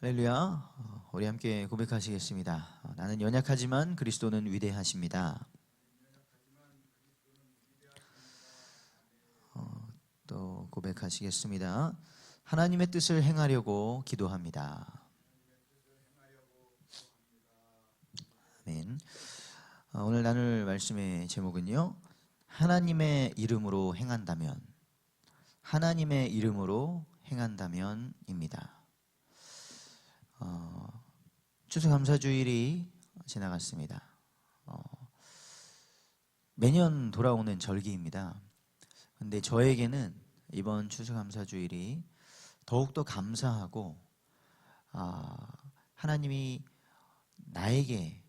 할렐루야. 우리 함께 고백하시겠습니다. 나는 연약하지만 그리스도는 위대하십니다. 또 고백하시겠습니다. 하나님의 뜻을 행하려고 기도합니다. 아멘. 오늘 나눌 말씀의 제목은요, 하나님의 이름으로 행한다면, 하나님의 이름으로 행한다면입니다. 추수감사주일이 지나갔습니다. 매년 돌아오는 절기입니다. 근데 저에게는 이번 추수감사주일이 더욱더 감사하고, 하나님이 나에게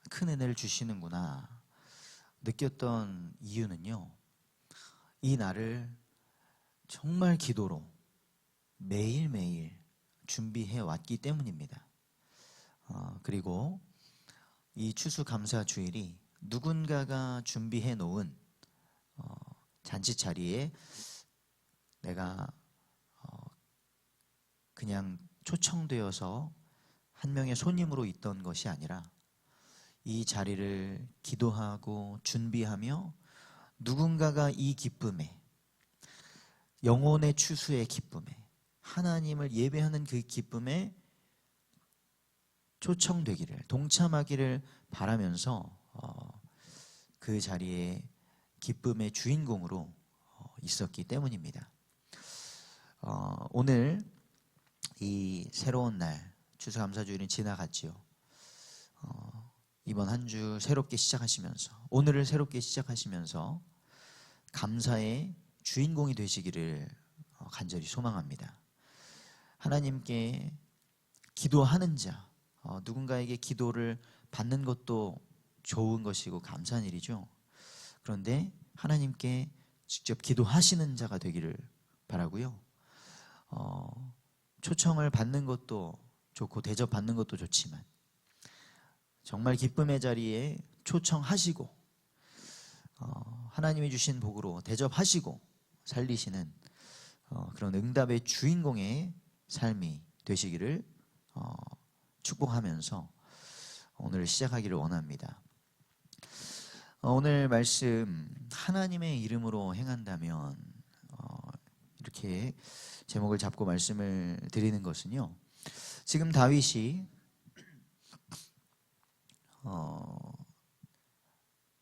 큰 은혜를 주시는구나 느꼈던 이유는요, 이 날을 정말 기도로 매일매일 준비해 왔기 때문입니다. 그리고 이 추수감사주일이 누군가가 준비해 놓은 잔치 자리에 내가 그냥 초청되어서 한 명의 손님으로 있던 것이 아니라 이 자리를 기도하고 준비하며 누군가가 이 기쁨에, 영혼의 추수의 기쁨에, 하나님을 예배하는 그 기쁨에 초청되기를, 동참하기를 바라면서 그 자리에 기쁨의 주인공으로 있었기 때문입니다. 오늘 이 새로운 날 추수감사주일은 지나갔지요. 이번 한 주 새롭게 시작하시면서, 오늘을 새롭게 시작하시면서 감사의 주인공이 되시기를 간절히 소망합니다. 하나님께 기도하는 자, 누군가에게 기도를 받는 것도 좋은 것이고 감사한 일이죠. 그런데 하나님께 직접 기도하시는 자가 되기를 바라고요. 초청을 받는 것도 좋고 대접받는 것도 좋지만 정말 기쁨의 자리에 초청하시고 하나님이 주신 복으로 대접하시고 살리시는 그런 응답의 주인공의 삶이 되시기를 축복하면서 오늘 시작하기를 원합니다. 오늘 말씀, 하나님의 이름으로 행한다면, 이렇게 제목을 잡고 말씀을 드리는 것은요, 지금 다윗이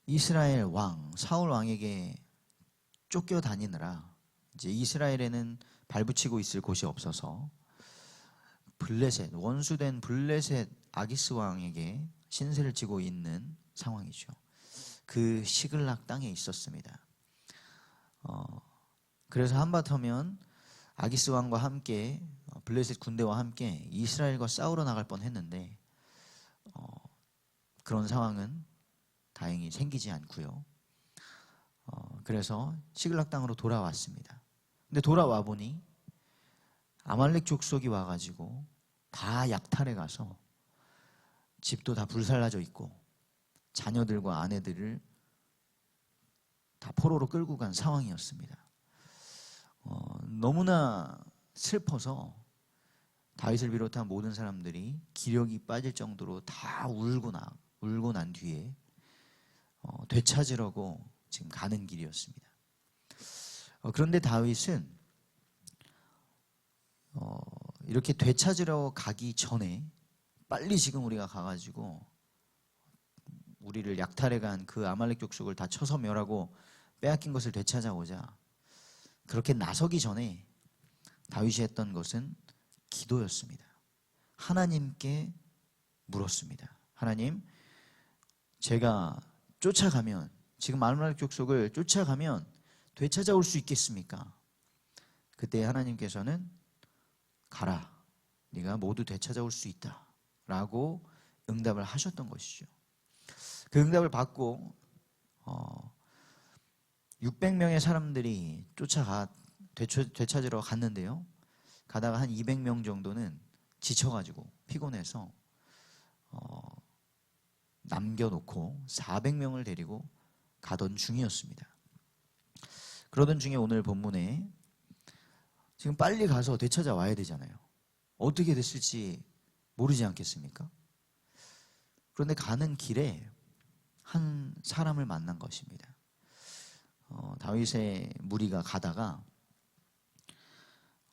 이스라엘 왕 사울 왕에게 쫓겨다니느라 이제 이스라엘에는 발붙이고 있을 곳이 없어서 블레셋, 원수된 블레셋 아기스 왕에게 신세를 지고 있는 상황이죠. 그 시글락 땅에 있었습니다. 그래서 한바탕면 아기스 왕과 함께 블레셋 군대와 함께 이스라엘과 싸우러 나갈 뻔했는데 그런 상황은 다행히 생기지 않고요. 그래서 시글락 땅으로 돌아왔습니다. 근데 돌아와 보니 아말렉 족속이 와가지고 다 약탈해 가서 집도 다 불살라져 있고 자녀들과 아내들을 다 포로로 끌고 간 상황이었습니다. 너무나 슬퍼서 다윗을 비롯한 모든 사람들이 기력이 빠질 정도로 다 울고 난 뒤에 되찾으려고 지금 가는 길이었습니다. 그런데 다윗은 이렇게 되찾으러 가기 전에 빨리 지금 우리가 가가지고 우리를 약탈해 간 그 아말렉 족속을 다 쳐서 멸하고 빼앗긴 것을 되찾아오자, 그렇게 나서기 전에 다윗이 했던 것은 기도였습니다. 하나님께 물었습니다. 하나님, 제가 쫓아가면, 지금 아말렉 족속을 쫓아가면 되찾아올 수 있겠습니까? 그때 하나님께서는 가라, 네가 모두 되찾아올 수 있다 라고 응답을 하셨던 것이죠. 그 응답을 받고 600명의 사람들이 되찾으러 갔는데요, 가다가 한 200명 정도는 지쳐가지고 피곤해서 남겨놓고 400명을 데리고 가던 중이었습니다. 그러던 중에 오늘 본문에 지금 빨리 가서 되찾아 와야 되잖아요. 어떻게 됐을지 모르지 않겠습니까? 그런데 가는 길에 한 사람을 만난 것입니다. 다윗의 무리가 가다가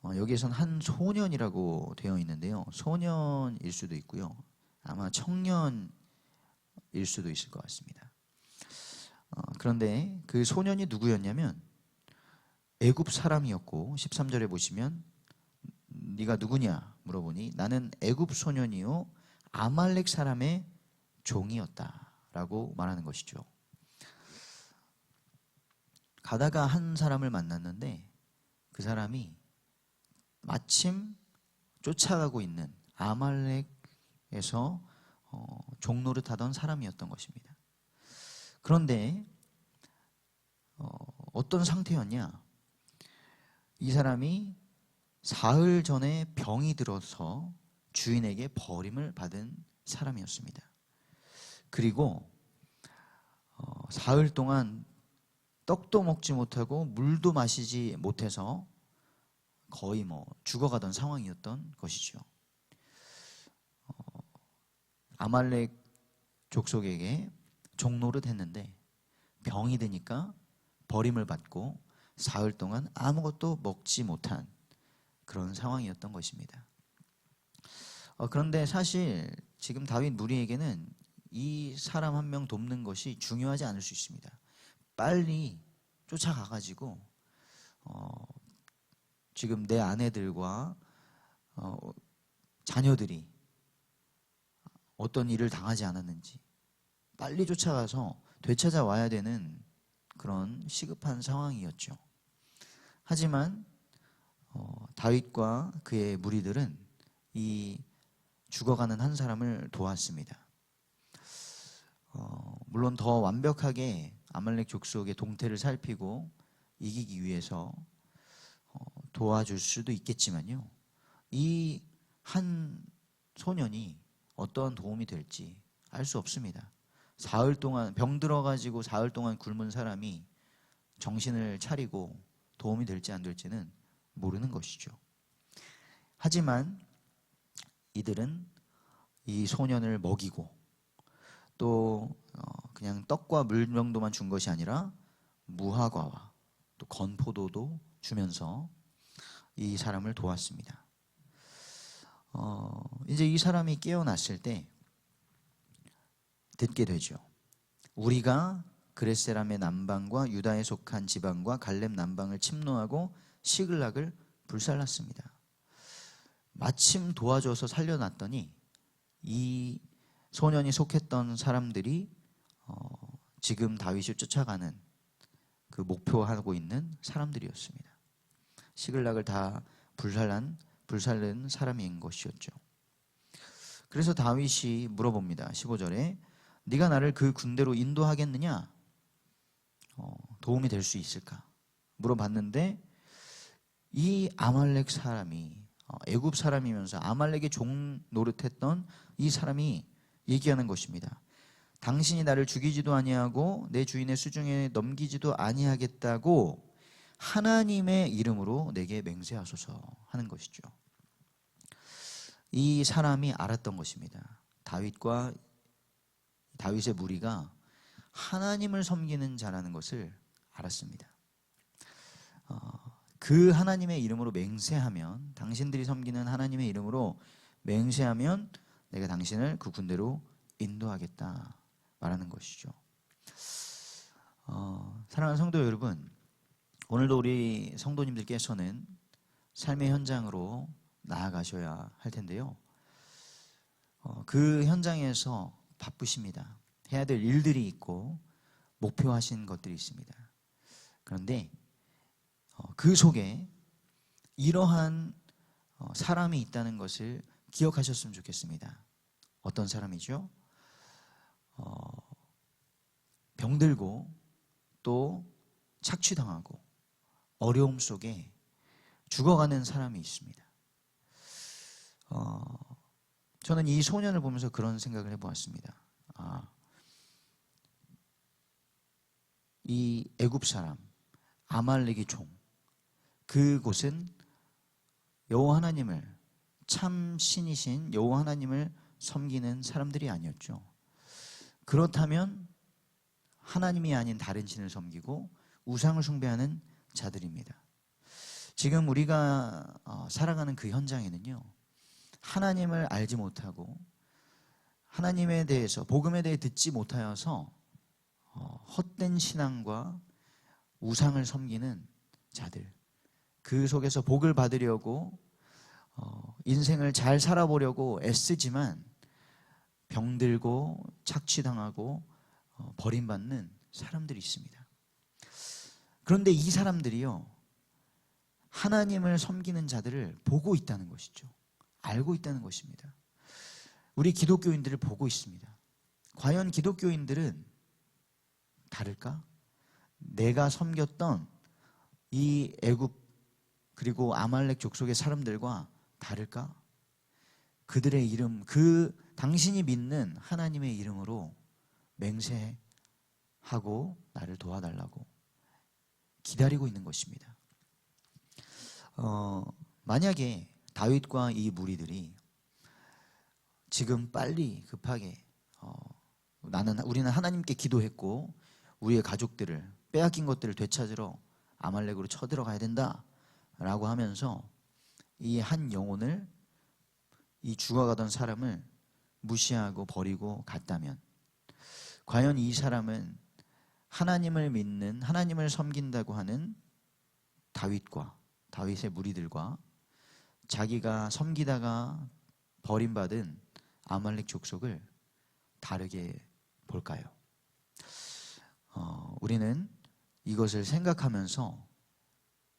여기에선 한 소년이라고 되어 있는데요. 소년일 수도 있고요. 아마 청년일 수도 있을 것 같습니다. 그런데 그 소년이 누구였냐면 애굽 사람이었고 13절에 보시면 네가 누구냐 물어보니 나는 애굽 소년이요 아말렉 사람의 종이었다라고 말하는 것이죠. 가다가 한 사람을 만났는데 그 사람이 마침 쫓아가고 있는 아말렉에서 종노릇하던 사람이었던 것입니다. 그런데 어떤 상태였냐? 이 사람이 사흘 전에 병이 들어서 주인에게 버림을 받은 사람이었습니다. 그리고 사흘 동안 떡도 먹지 못하고 물도 마시지 못해서 거의 죽어가던 상황이었던 것이죠. 아말렉 족속에게 종노릇 했는데 병이 드니까 버림을 받고 사흘 동안 아무것도 먹지 못한 그런 상황이었던 것입니다. 그런데 사실 지금 다윗 무리에게는 이 사람 한 명 돕는 것이 중요하지 않을 수 있습니다. 빨리 쫓아가가지고 지금 내 아내들과 자녀들이 어떤 일을 당하지 않았는지 빨리 쫓아가서 되찾아와야 되는 그런 시급한 상황이었죠. 하지만 다윗과 그의 무리들은 이 죽어가는 한 사람을 도왔습니다. 물론 더 완벽하게 아말렉 족속의 동태를 살피고 이기기 위해서 도와줄 수도 있겠지만요. 이 한 소년이 어떠한 도움이 될지 알 수 없습니다. 사흘 동안 병 들어가지고 사흘 동안 굶은 사람이 정신을 차리고 도움이 될지 안 될지는 모르는 것이죠. 하지만 이들은 이 소년을 먹이고 또 그냥 떡과 물 정도만 준 것이 아니라 무화과와 또 건포도도 주면서 이 사람을 도왔습니다. 이제 이 사람이 깨어났을 때 듣게 되죠. 우리가 그렛세람의 남방과 유다에 속한 지방과 갈렙 남방을 침노하고 시글락을 불살랐습니다. 마침 도와줘서 살려놨더니 이 소년이 속했던 사람들이 지금 다윗을 쫓아가는 그 목표하고 있는 사람들이었습니다. 시글락을 다 불살른 사람인 것이었죠. 그래서 다윗이 물어봅니다. 15절에 네가 나를 그 군대로 인도하겠느냐? 도움이 될 수 있을까? 물어봤는데 이 아말렉 사람이 애굽 사람이면서 아말렉의 종 노릇했던 이 사람이 얘기하는 것입니다. 당신이 나를 죽이지도 아니하고 내 주인의 수중에 넘기지도 아니하겠다고 하나님의 이름으로 내게 맹세하소서 하는 것이죠. 이 사람이 알았던 것입니다. 다윗과 다윗의 무리가 하나님을 섬기는 자라는 것을 알았습니다. 그 하나님의 이름으로 맹세하면, 당신들이 섬기는 하나님의 이름으로 맹세하면 내가 당신을 그 군대로 인도하겠다 말하는 것이죠. 사랑하는 성도 여러분, 오늘도 우리 성도님들께서는 삶의 현장으로 나아가셔야 할 텐데요. 그 현장에서 바쁘십니다. 해야 될 일들이 있고 목표하신 것들이 있습니다. 그런데 그 속에 이러한 사람이 있다는 것을 기억하셨으면 좋겠습니다. 어떤 사람이죠? 병들고 또 착취당하고 어려움 속에 죽어가는 사람이 있습니다. 저는 이 소년을 보면서 그런 생각을 해보았습니다. 이 애굽 사람, 아말렉의 종, 그곳은 여호와 하나님을 참 신이신 여호와 하나님을 섬기는 사람들이 아니었죠. 그렇다면 하나님이 아닌 다른 신을 섬기고 우상을 숭배하는 자들입니다. 지금 우리가 살아가는 그 현장에는요, 하나님을 알지 못하고 하나님에 대해서, 복음에 대해 듣지 못하여서 헛된 신앙과 우상을 섬기는 자들, 그 속에서 복을 받으려고 인생을 잘 살아보려고 애쓰지만 병들고 착취당하고 버림받는 사람들이 있습니다. 그런데 이 사람들이요, 하나님을 섬기는 자들을 보고 있다는 것이죠. 알고 있다는 것입니다. 우리 기독교인들을 보고 있습니다. 과연 기독교인들은 다를까? 내가 섬겼던 이 애굽 그리고 아말렉 족속의 사람들과 다를까? 그들의 이름, 그 당신이 믿는 하나님의 이름으로 맹세하고 나를 도와달라고 기다리고 있는 것입니다. 만약에 다윗과 이 무리들이 지금 빨리 급하게 우리는 하나님께 기도했고 우리의 가족들을, 빼앗긴 것들을 되찾으러 아말렉으로 쳐들어가야 된다라고 하면서 이 한 영혼을, 이 죽어가던 사람을 무시하고 버리고 갔다면, 과연 이 사람은 하나님을 믿는, 하나님을 섬긴다고 하는 다윗과 다윗의 무리들과 자기가 섬기다가 버림받은 아말렉 족속을 다르게 볼까요? 우리는 이것을 생각하면서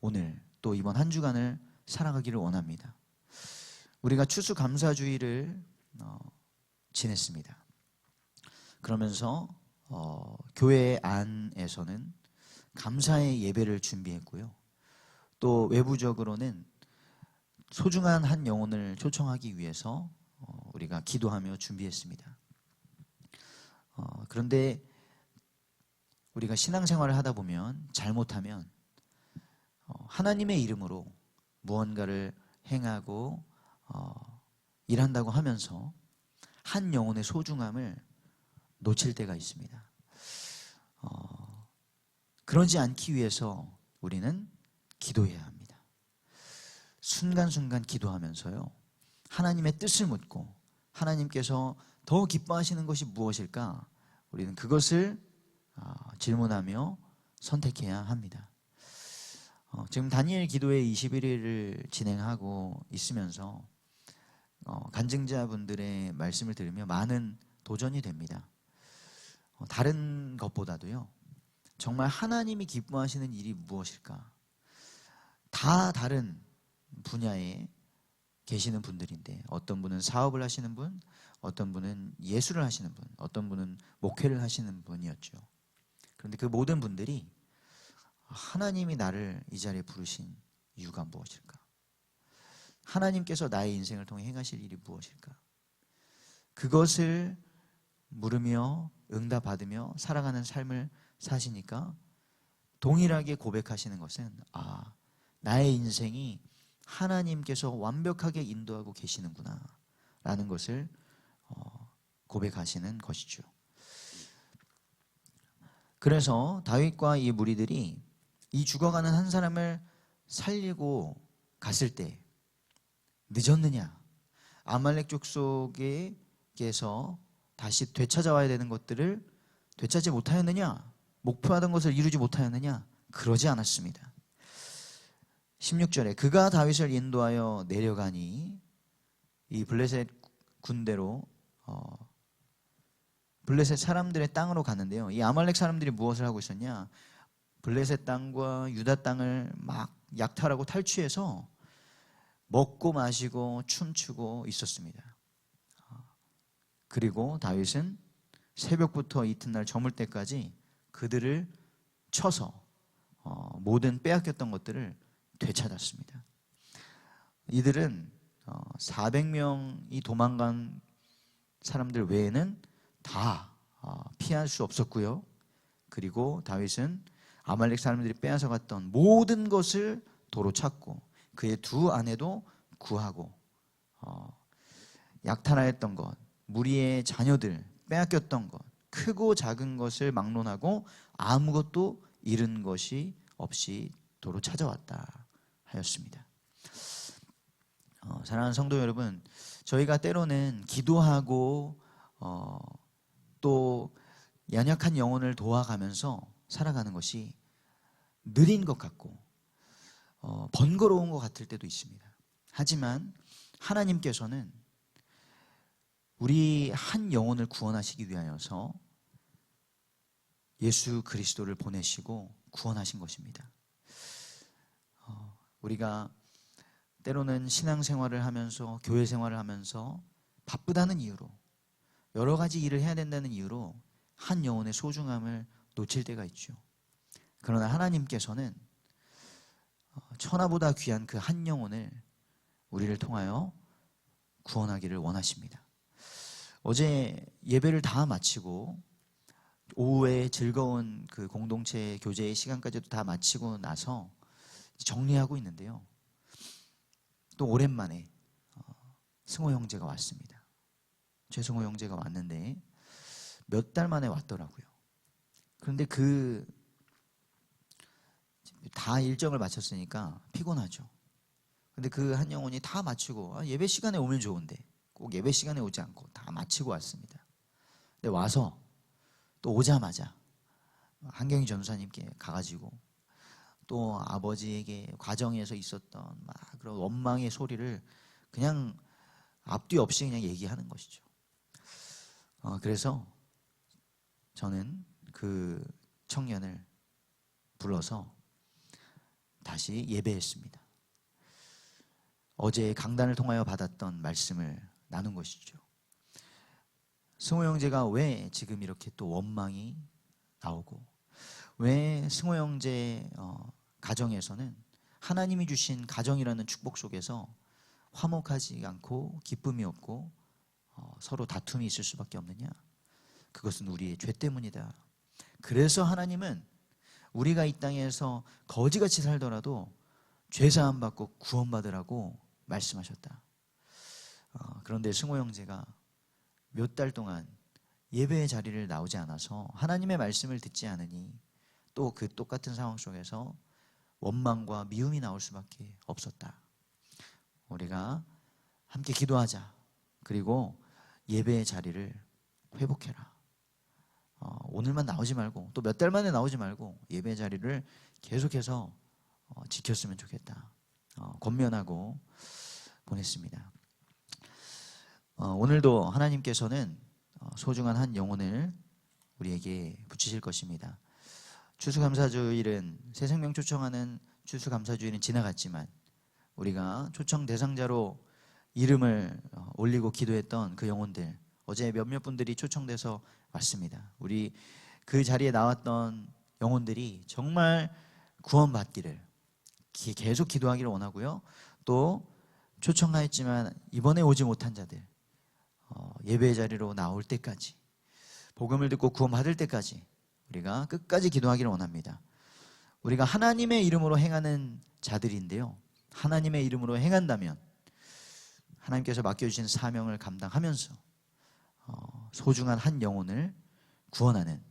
오늘 또 이번 한 주간을 살아가기를 원합니다. 우리가 추수감사주의를 지냈습니다. 그러면서 교회 안에서는 감사의 예배를 준비했고요. 또 외부적으로는 소중한 한 영혼을 초청하기 위해서 우리가 기도하며 준비했습니다. 그런데 우리가 신앙생활을 하다 보면 잘못하면 하나님의 이름으로 무언가를 행하고 일한다고 하면서 한 영혼의 소중함을 놓칠 때가 있습니다. 그러지 않기 위해서 우리는 기도해야 합니다. 순간순간 기도하면서요, 하나님의 뜻을 묻고 하나님께서 더 기뻐하시는 것이 무엇일까? 우리는 그것을 질문하며 선택해야 합니다. 지금 다니엘 기도회 21일을 진행하고 있으면서 간증자분들의 말씀을 들으며 많은 도전이 됩니다. 다른 것보다도요, 정말 하나님이 기뻐하시는 일이 무엇일까? 다 다른 분야에 계시는 분들인데, 어떤 분은 사업을 하시는 분, 어떤 분은 예술을 하시는 분, 어떤 분은 목회를 하시는 분이었죠. 그런데 그 모든 분들이 하나님이 나를 이 자리에 부르신 이유가 무엇일까? 하나님께서 나의 인생을 통해 행하실 일이 무엇일까? 그것을 물으며 응답받으며 살아가는 삶을 사시니까 동일하게 고백하시는 것은, 나의 인생이 하나님께서 완벽하게 인도하고 계시는구나 라는 것을 고백하시는 것이죠. 그래서 다윗과 이 무리들이 이 죽어가는 한 사람을 살리고 갔을 때 늦었느냐, 아말렉 족속에게서 다시 되찾아와야 되는 것들을 되찾지 못하였느냐, 목표하던 것을 이루지 못하였느냐, 그러지 않았습니다. 16절에 그가 다윗을 인도하여 내려가니, 이 블레셋 군대로 블레셋 사람들의 땅으로 갔는데요, 이 아말렉 사람들이 무엇을 하고 있었냐, 블레셋 땅과 유다 땅을 막 약탈하고 탈취해서 먹고 마시고 춤추고 있었습니다. 그리고 다윗은 새벽부터 이튿날 저물 때까지 그들을 쳐서 모든 빼앗겼던 것들을 되찾았습니다. 이들은 400명이 도망간 사람들 외에는 다 피할 수 없었고요. 그리고 다윗은 아말렉 사람들이 빼앗아 갔던 모든 것을 도로 찾고 그의 두 아내도 구하고 약탈하였던 것, 무리의 자녀들 빼앗겼던 것, 크고 작은 것을 막론하고 아무것도 잃은 것이 없이 도로 찾아왔다 하였습니다. 사랑하는 성도 여러분, 저희가 때로는 기도하고 또 연약한 영혼을 도와가면서 살아가는 것이 느린 것 같고 번거로운 것 같을 때도 있습니다. 하지만 하나님께서는 우리 한 영혼을 구원하시기 위하여서 예수 그리스도를 보내시고 구원하신 것입니다. 우리가 때로는 신앙생활을 하면서 교회 생활을 하면서 바쁘다는 이유로 여러 가지 일을 해야 된다는 이유로 한 영혼의 소중함을 놓칠 때가 있죠. 그러나 하나님께서는 천하보다 귀한 그 한 영혼을 우리를 통하여 구원하기를 원하십니다. 어제 예배를 다 마치고 오후에 즐거운 그 공동체 교제의 시간까지도 다 마치고 나서 정리하고 있는데요. 또 오랜만에 승호 형제가 왔습니다. 최승호 형제가 왔는데 몇 달 만에 왔더라고요. 그런데 다 일정을 마쳤으니까 피곤하죠. 근데 그 한 영혼이 다 마치고 예배 시간에 오면 좋은데 꼭 예배 시간에 오지 않고 다 마치고 왔습니다. 근데 와서 또 오자마자 한경희 전사님께 가가지고 또 아버지에게 과정에서 있었던 막 그런 원망의 소리를 그냥 앞뒤 없이 그냥 얘기하는 것이죠. 그래서 저는 그 청년을 불러서 다시 예배했습니다. 어제 강단을 통하여 받았던 말씀을 나눈 것이죠. 승호 형제가 왜 지금 이렇게 또 원망이 나오고 왜 승호 형제 가정에서는 하나님이 주신 가정이라는 축복 속에서 화목하지 않고 기쁨이 없고 서로 다툼이 있을 수밖에 없느냐? 그것은 우리의 죄 때문이다. 그래서 하나님은 우리가 이 땅에서 거지같이 살더라도 죄사함 받고 구원받으라고 말씀하셨다. 그런데 승호 형제가 몇 달 동안 예배의 자리를 나오지 않아서 하나님의 말씀을 듣지 않으니 또 그 똑같은 상황 속에서 원망과 미움이 나올 수밖에 없었다. 우리가 함께 기도하자. 그리고 예배의 자리를 회복해라. 오늘만 나오지 말고 또 몇 달 만에 나오지 말고 예배의 자리를 계속해서 지켰으면 좋겠다. 권면하고 보냈습니다. 오늘도 하나님께서는 소중한 한 영혼을 우리에게 붙이실 것입니다. 추수감사주일은 새생명 초청하는 추수감사주일은 지나갔지만 우리가 초청 대상자로 이름을 올리고 기도했던 그 영혼들 어제 몇몇 분들이 초청돼서 왔습니다. 우리 그 자리에 나왔던 영혼들이 정말 구원받기를 계속 기도하기를 원하고요. 또 초청하였지만 이번에 오지 못한 자들 예배의 자리로 나올 때까지 복음을 듣고 구원받을 때까지 우리가 끝까지 기도하기를 원합니다. 우리가 하나님의 이름으로 행하는 자들인데요. 하나님의 이름으로 행한다면 하나님께서 맡겨주신 사명을 감당하면서 소중한 한 영혼을 구원하는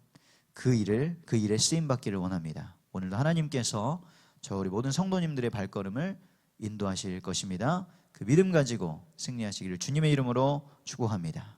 그 일에 쓰임받기를 원합니다. 오늘도 하나님께서 저 우리 모든 성도님들의 발걸음을 인도하실 것입니다. 그 믿음 가지고 승리하시기를 주님의 이름으로 축복합니다.